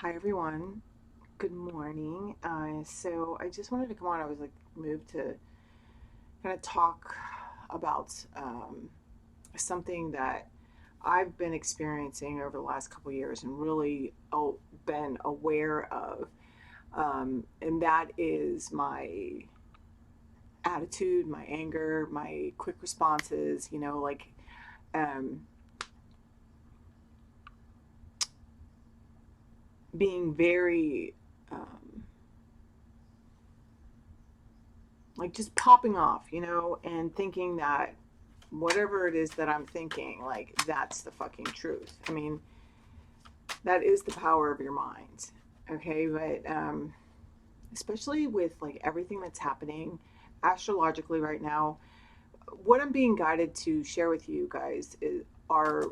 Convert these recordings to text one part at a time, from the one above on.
Hi everyone. Good morning. So I just wanted to come on. I was like moved to kind of talk about something that I've been experiencing over the last couple of years and really been aware of, and that is my attitude, my anger, my quick responses. Um, being very um, like just popping off, and thinking that whatever it is that I'm thinking, like that's the fucking truth. I mean, that is the power of your mind. Okay, but especially with like everything that's happening astrologically right now, what I'm being guided to share with you guys are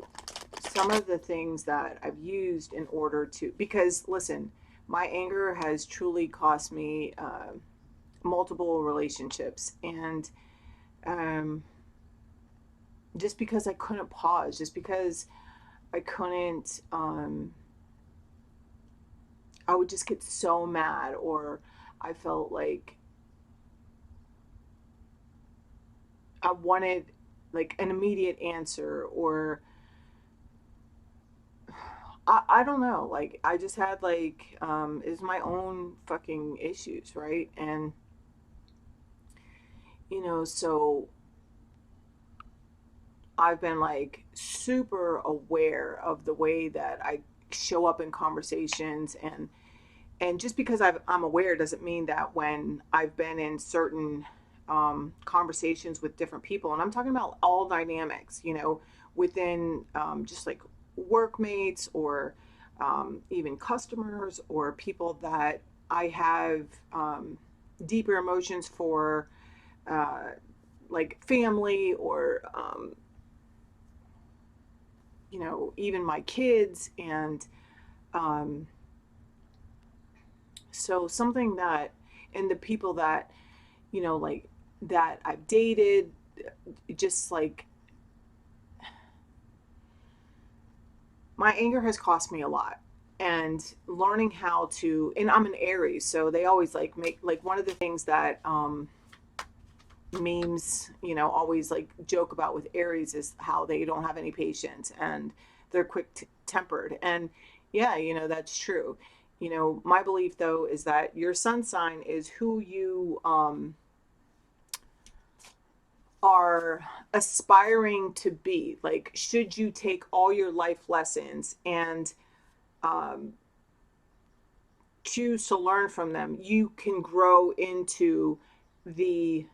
some of the things that I've used in order to, because listen, my anger has truly cost me multiple relationships, and um, just because I couldn't pause, just because I couldn't, I would just get so mad, or I felt like I wanted like an immediate answer, or I don't know, like I just had like, it's my own fucking issues, right? And, so I've been like super aware of the way that I show up in conversations, and just because I'm aware doesn't mean that when I've been in certain conversations with different people, and I'm talking about all dynamics, within just like workmates, or even customers, or people that I have deeper emotions for, uh, like family, or even my kids. And um, so something that, and the people that, like that I've dated, just like my anger has cost me a lot. And learning how to, and I'm an Aries, so they always like make, like, one of the things that memes, always like joke about with Aries is how they don't have any patience, and they're quick tempered. And yeah, that's true. My belief though is that your sun sign is who you are aspiring to be. Like, should you take all your life lessons and um, choose to learn from them, you can grow into the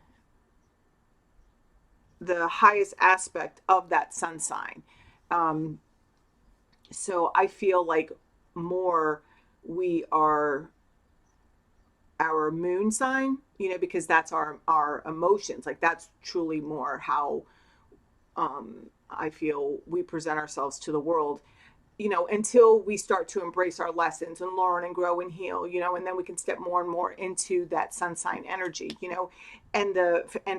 the highest aspect of that sun sign. Um, so I feel like more we are our moon sign, because that's our emotions. Like, that's truly more how I feel we present ourselves to the world, until we start to embrace our lessons and learn and grow and heal, and then we can step more and more into that sun sign energy, and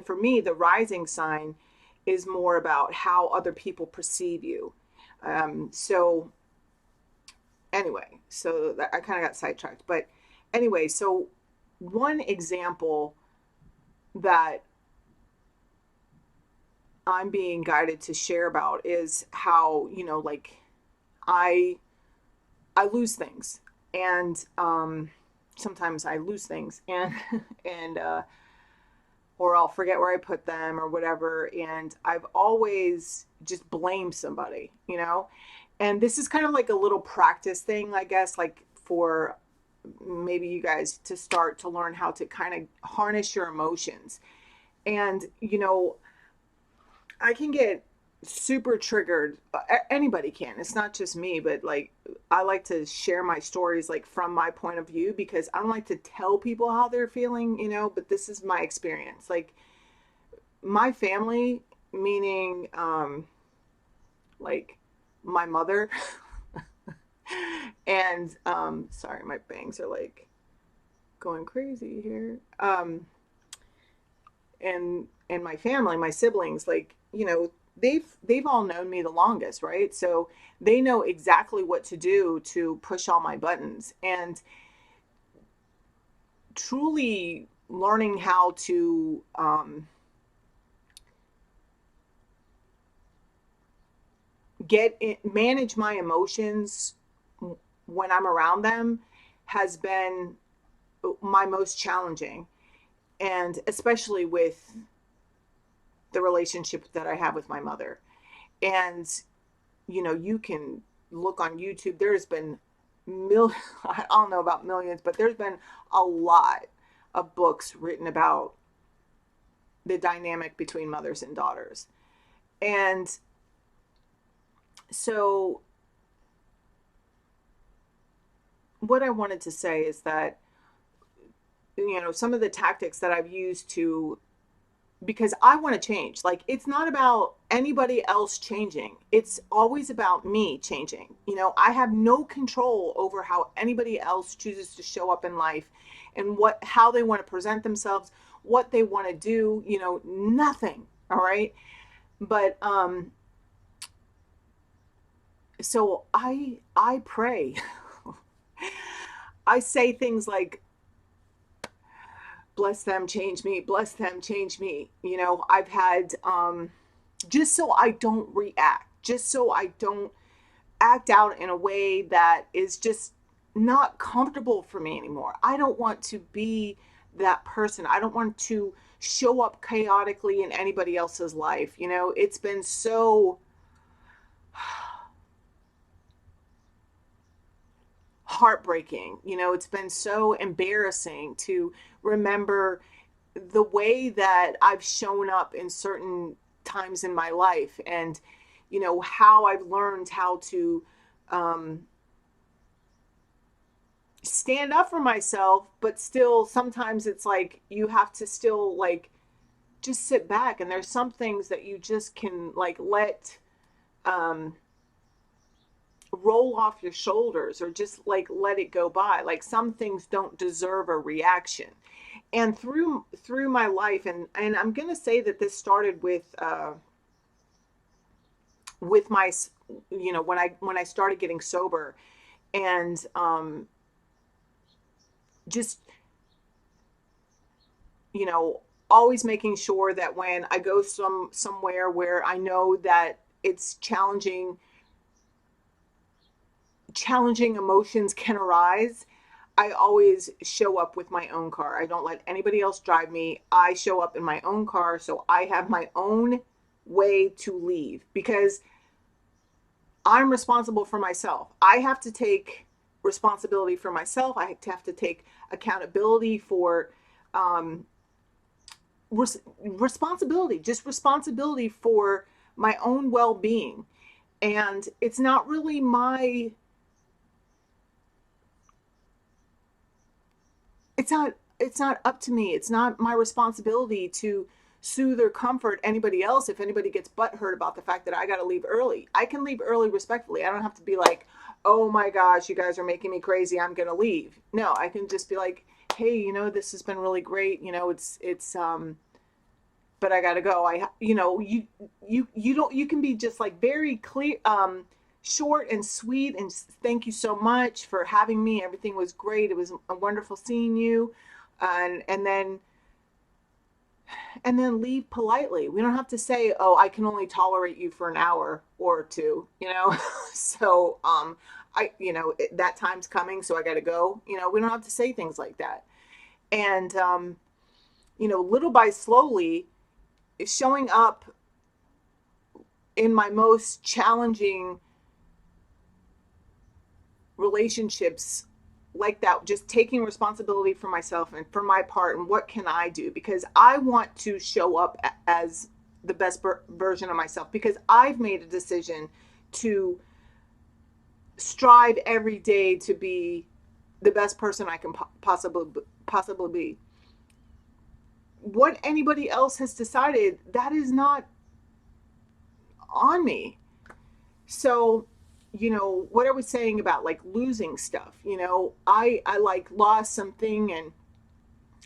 for me, the rising sign is more about how other people perceive you. So anyway, so that, I kind of got sidetracked, but anyway, so one example that I'm being guided to share about is how, like I I lose things, and sometimes I lose things, and and or I'll forget where I put them or whatever, and I've always just blamed somebody, and this is kind of like a little practice thing, I guess, like for maybe you guys to start to learn how to kind of harness your emotions. And I can get super triggered. Anybody can. It's not just me, but like I like to share my stories like from my point of view, because I don't like to tell people how they're feeling, but this is my experience. Like my family, meaning like my mother and sorry, my bangs are like going crazy here. And my family, my siblings, like, they've all known me the longest, right? So they know exactly what to do to push all my buttons. And truly learning how to manage my emotions when I'm around them has been my most challenging, and especially with the relationship that I have with my mother. And you can look on YouTube. There's been I don't know about millions, but there's been a lot of books written about the dynamic between mothers and daughters. And so what I wanted to say is that some of the tactics that I've used to, because I want to change. Like, it's not about anybody else changing. It's always about me changing. I have no control over how anybody else chooses to show up in life and how they want to present themselves, what they want to do, nothing. All right. But so I pray. I say things like, bless them, change me, bless them, change me. I've had, just so I don't react, just so I don't act out in a way that is just not comfortable for me anymore. I don't want to be that person. I don't want to show up chaotically in anybody else's life. It's been so heartbreaking. It's been so embarrassing to remember the way that I've shown up in certain times in my life, and how I've learned how to stand up for myself, but still sometimes it's like you have to still like just sit back, and there's some things that you just can like let roll off your shoulders, or just like let it go by. Like, some things don't deserve a reaction. And through my life, and I'm going to say that this started with my, when I started getting sober, and just always making sure that when I go somewhere where I know that it's challenging emotions can arise, I always show up with my own car. I don't let anybody else drive me. I show up in my own car, so I have my own way to leave, because I'm responsible for myself. I have to take responsibility for myself. I have to take accountability for responsibility for my own well-being. And it's not really it's not up to me. It's not my responsibility to soothe or comfort anybody else. If anybody gets butthurt about the fact that I got to leave early, I can leave early respectfully. I don't have to be like, oh my gosh, you guys are making me crazy, I'm going to leave. No, I can just be like, hey, this has been really great. It's but I got to go. You can be just like very clear, short and sweet, and thank you so much for having me. Everything was great. It was a wonderful seeing you. And then leave politely. We don't have to say, oh, I can only tolerate you for an hour or two. So that time's coming, so I got to go. We don't have to say things like that. And little by slowly, showing up in my most challenging relationships like that, just taking responsibility for myself and for my part, and what can I do, because I want to show up as the best version of myself, because I've made a decision to strive every day to be the best person I can possibly be. What anybody else has decided, that is not on me. So what are we saying about like losing stuff? I like lost something, and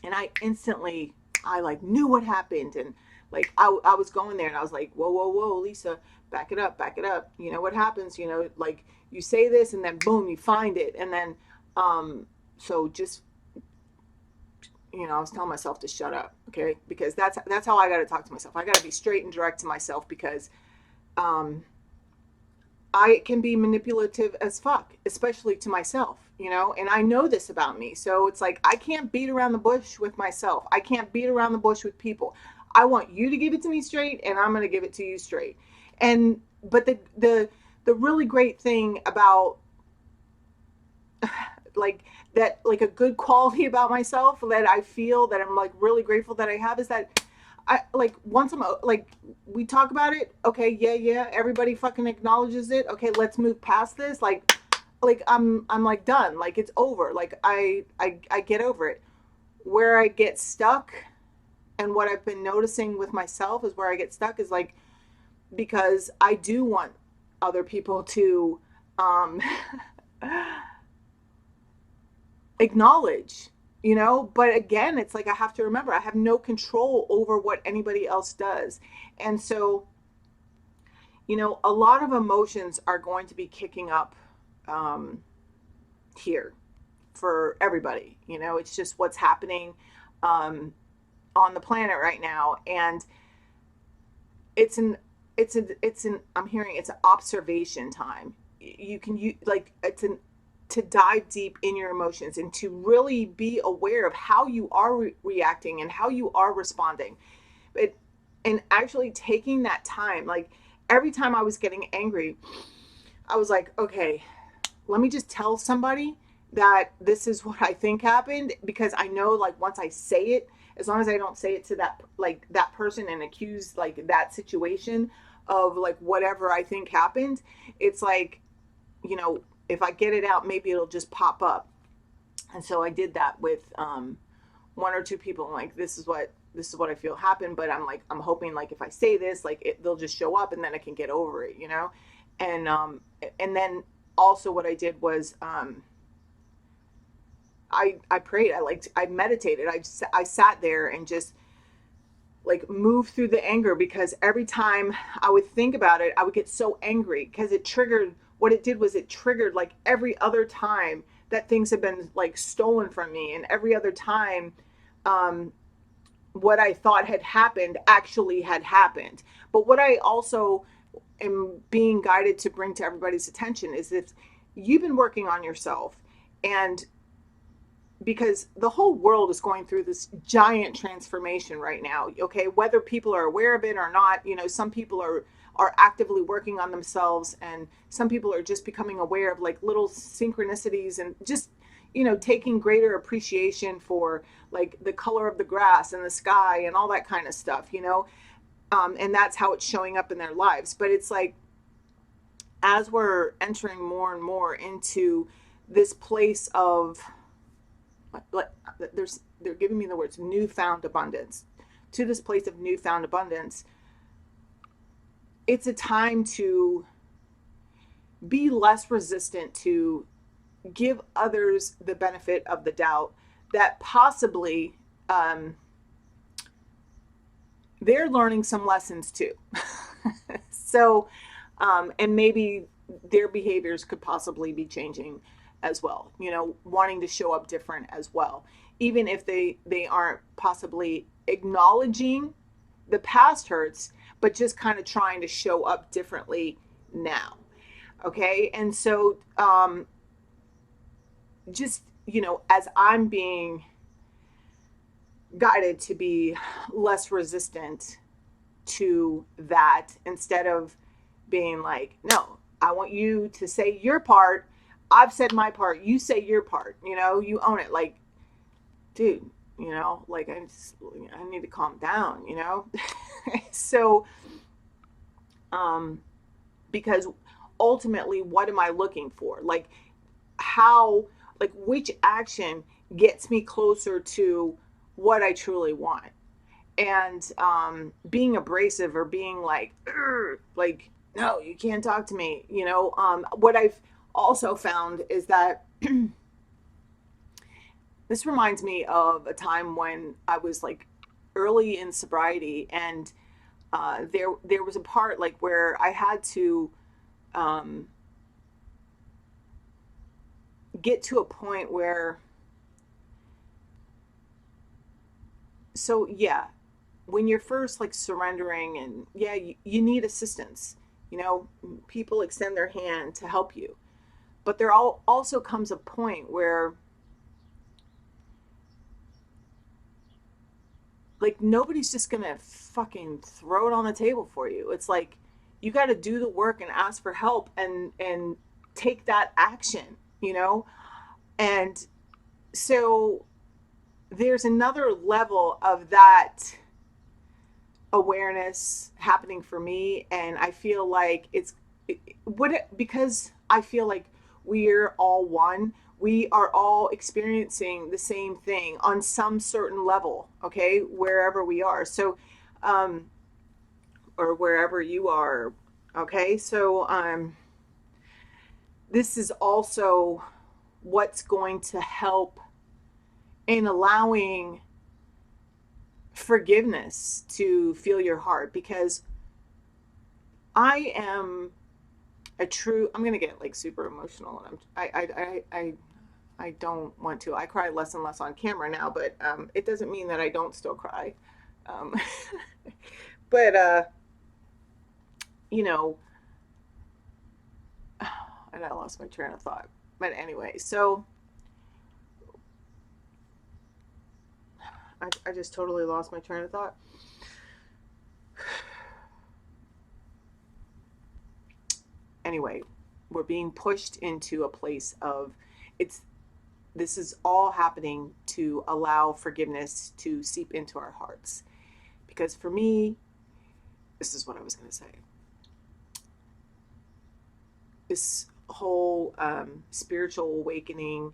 I instantly, I like knew what happened, and Like I was going there and I was like, whoa, whoa, whoa, Lisa, back it up, back it up. You know what happens? You know, like you say this and then boom, you find it. And then, so just, you know, I was telling myself to shut up. Okay. Because that's how I got to talk to myself. I got to be straight and direct to myself because, um, I can be manipulative as fuck, especially to myself, you know, and I know this about me. So it's like, I can't beat around the bush with myself. I can't beat around the bush with people. I want you to give it to me straight and I'm going to give it to you straight. And, but the really great thing about like that, like a good quality about myself that I feel that I'm like really grateful that I have is that I like once I'm like we talk about it, okay, yeah, yeah, everybody fucking acknowledges it. Okay, let's move past this. Like I'm like done. Like it's over. Like I get over it. Where I get stuck and what I've been noticing with myself is where I get stuck is like because I do want other people to um acknowledge, you know, but again it's like I have to remember I have no control over what anybody else does. And so, you know, a lot of emotions are going to be kicking up um, here for everybody. You know, it's just what's happening um, on the planet right now. And it's an it's an I'm hearing it's an observation time. You can you like it's an to dive deep in your emotions and to really be aware of how you are reacting and how you are responding. But and actually taking that time, like every time I was getting angry, I was like, okay, let me just tell somebody that this is what I think happened because I know like once I say it, as long as I don't say it to that like that person and accuse like that situation of like whatever I think happened, it's like, you know, if I get it out, maybe it'll just pop up. And so I did that with one or two people. I'm like, this is what I feel happened, but I'm like, I'm hoping like if I say this, like they'll just show up and then I can get over it, you know? And, and then also what I did was, I prayed, I meditated. I sat there and just like moved through the anger because every time I would think about it, I would get so angry because it triggered what it did was it triggered like every other time that things have been like stolen from me and every other time um, what I thought had happened actually had happened. But what I also am being guided to bring to everybody's attention is if you've been working on yourself and because the whole world is going through this giant transformation right now, okay, whether people are aware of it or not, you know, some people are actively working on themselves and some people are just becoming aware of like little synchronicities and just, you know, taking greater appreciation for like the color of the grass and the sky and all that kind of stuff, you know. And that's how it's showing up in their lives. But it's like as we're entering more and more into this place of like they're giving me the words newfound abundance, to this place of newfound abundance, it's a time to be less resistant to give others the benefit of the doubt that possibly they're learning some lessons too. So and maybe their behaviors could possibly be changing as well, you know, wanting to show up different as well, even if they aren't possibly acknowledging the past hurts, but just kind of trying to show up differently now. Okay. And so just, you know, as I'm being guided to be less resistant to that, instead of being like, no, I want you to say your part. I've said my part. You say your part. You know, you own it. Like, dude, you know, like I need to calm down, you know? So, because ultimately, what am I looking for? Like, how, like, which action gets me closer to what I truly want? And being abrasive or being like, no, you can't talk to me, you know? What I've also found is that this reminds me of a time when I was like early in sobriety, and there was a part like where I had to um, get to a point where, so yeah, when you're first like surrendering, and yeah, you need assistance, you know, people extend their hand to help you, but there also comes a point where like nobody's just gonna fucking throw it on the table for you. It's like you got to do the work and ask for help, and take that action, you know. And so there's another level of that awareness happening for me, and I feel like because I feel like we're all one. We are all experiencing the same thing on some certain level, okay, wherever we are. So um or wherever you are, okay. So this is also what's going to help in allowing forgiveness to feel your heart, because I am a true, I'm gonna get like super emotional, and I don't want to. I cry less and less on camera now, but it doesn't mean that I don't still cry. Um, but you know, and I lost my train of thought. But anyway, so I just totally lost my train of thought. Anyway, we're being pushed into a place of, it's, this is all happening to allow forgiveness to seep into our hearts. Because for me, this is what I was going to say. This whole spiritual awakening,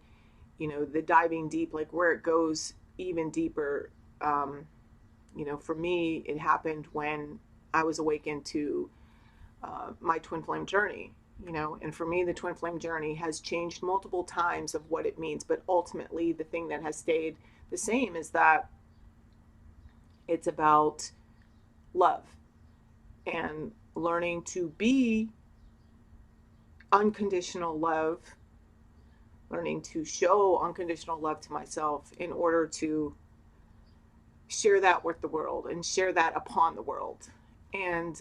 you know, the diving deep, like where it goes even deeper. You know, for me, it happened when I was awakened to my twin flame journey, you know. And for me, the twin flame journey has changed multiple times of what it means, but ultimately the thing that has stayed the same is that it's about love and learning to be unconditional love, learning to show unconditional love to myself in order to share that with the world and share that upon the world. And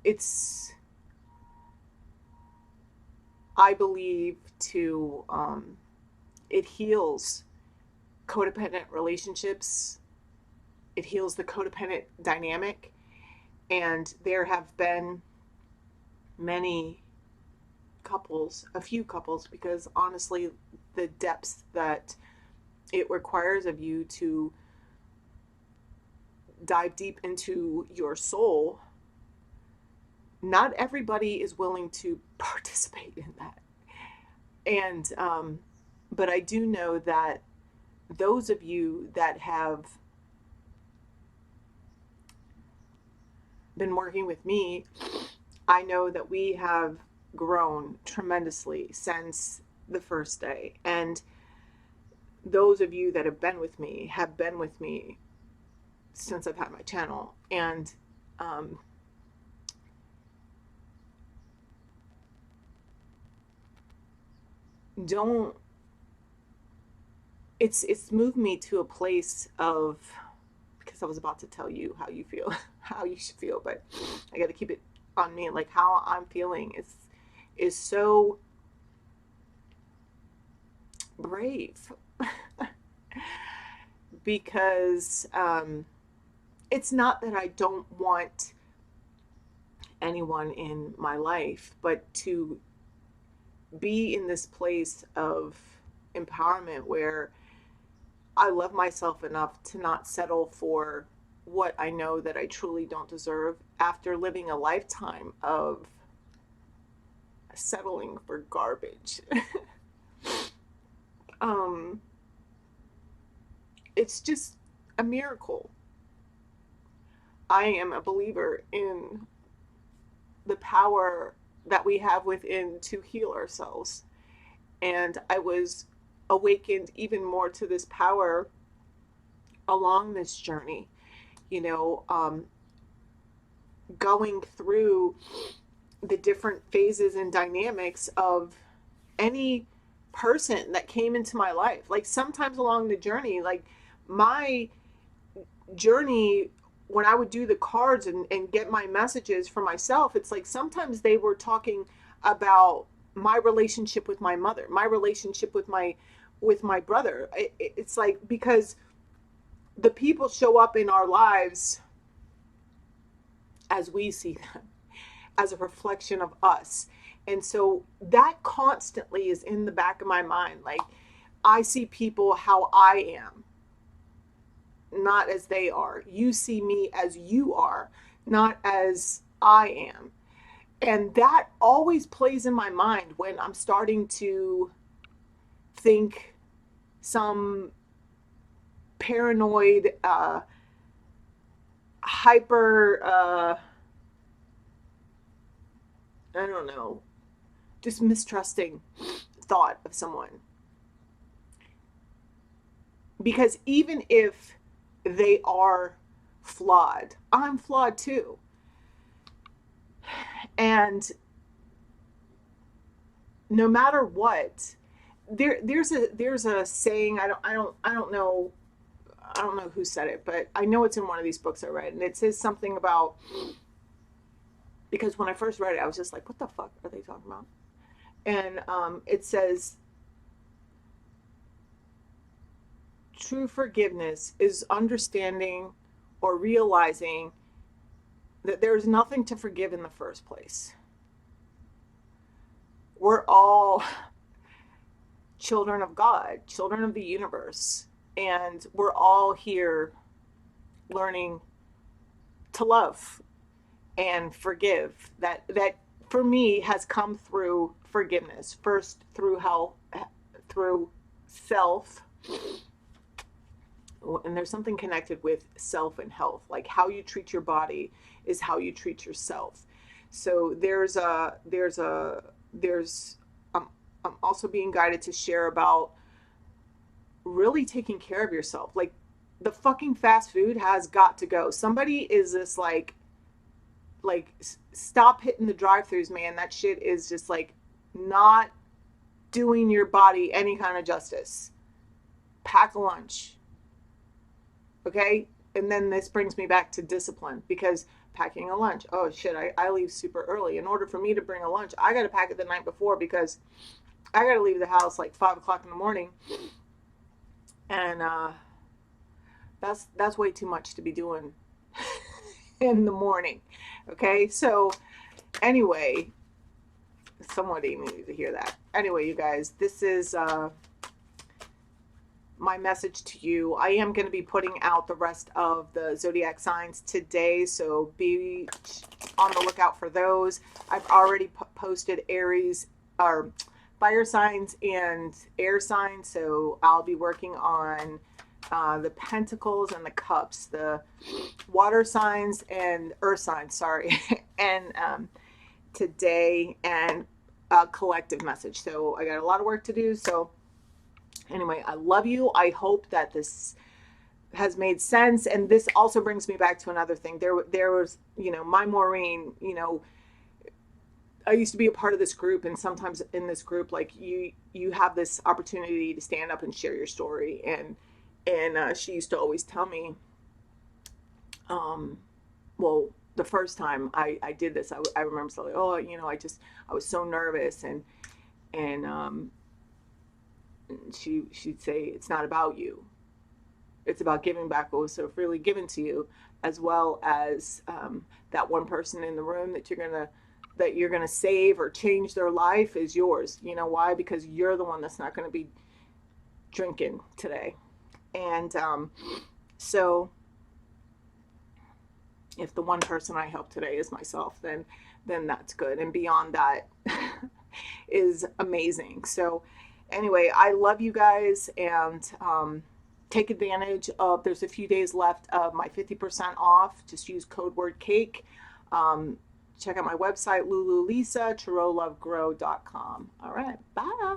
it's, I believe, to it heals codependent relationships. It heals the codependent dynamic. And there have been many couples, a few couples, because honestly, the depths that it requires of you to dive deep into your soul, not everybody is willing to participate in that. And, but I do know that those of you that have been working with me, I know that we have grown tremendously since the first day. And those of you that have been with me have been with me since I've had my channel. And don't, it's moved me to a place of, because I was about to tell you how you feel, how you should feel, but I got to keep it on me. Like how I'm feeling is so brave. Because it's not that I don't want anyone in my life, but to be in this place of empowerment where I love myself enough to not settle for what I know that I truly don't deserve after living a lifetime of settling for garbage. um, it's just a miracle. I am a believer in the power that we have within to heal ourselves. And I was awakened even more to this power along this journey, you know, going through the different phases and dynamics of any person that came into my life. Like sometimes along the journey, like my journey, when I would do the cards and get my messages for myself, it's like sometimes they were talking about my relationship with my mother, my relationship with my brother. It's like because the people show up in our lives as we see them, as a reflection of us. And so that constantly is in the back of my mind. Like I see people how I am, not as they are. You see me as you are, not as I am. And that always plays in my mind when I'm starting to think some paranoid, hyper, I don't know, just mistrusting thought of someone. Because even if they are flawed, I'm flawed too. And no matter what, there's a saying, I don't know who said it, but I know it's in one of these books I read, and it says something about, because when I first read it, I was just like, what the fuck are they talking about? And it says, true forgiveness is understanding or realizing that there's nothing to forgive in the first place. We're all children of God, children of the universe, and we're all here learning to love and forgive. That for me has come through forgiveness. First through through self, and there's something connected with self and health. Like how you treat your body is how you treat yourself. So I'm also being guided to share about really taking care of yourself. Like the fucking fast food has got to go. Somebody is this like stop hitting the drive-throughs, man. That shit is just like not doing your body any kind of justice. Pack a lunch. Okay? And then this brings me back to discipline, because packing a lunch, oh shit, I leave super early. In order for me to bring a lunch, I got to pack it the night before, because I got to leave the house like 5 o'clock in the morning. And that's way too much to be doing in the morning. Okay? So anyway, somebody needed to hear that. Anyway, you guys, this is my message to you. I am going to be putting out the rest of the zodiac signs today, so be on the lookout for those. I've already posted Aries, or fire signs and air signs, so I'll be working on the pentacles and the cups, the water signs and earth signs, sorry, and today, and a collective message. So I got a lot of work to do. So anyway, I love you. I hope that this has made sense. And this also brings me back to another thing. There was, my Maureen, I used to be a part of this group, and sometimes in this group, like you have this opportunity to stand up and share your story. And she used to always tell me, well, the first time I did this, I remember saying, oh, I was so nervous, and she'd say, it's not about you. It's about giving back what was so freely given to you, as well as that one person in the room that you're gonna save or change their life is yours. You know why? Because you're the one that's not going to be drinking today. And so if the one person I help today is myself, then that's good. And beyond that is amazing. So anyway, I love you guys, and take advantage of, there's a few days left of my 50% off. Just use code word cake. Check out my website, LuluLisa, ChurroLoveGrow.com. All right, bye.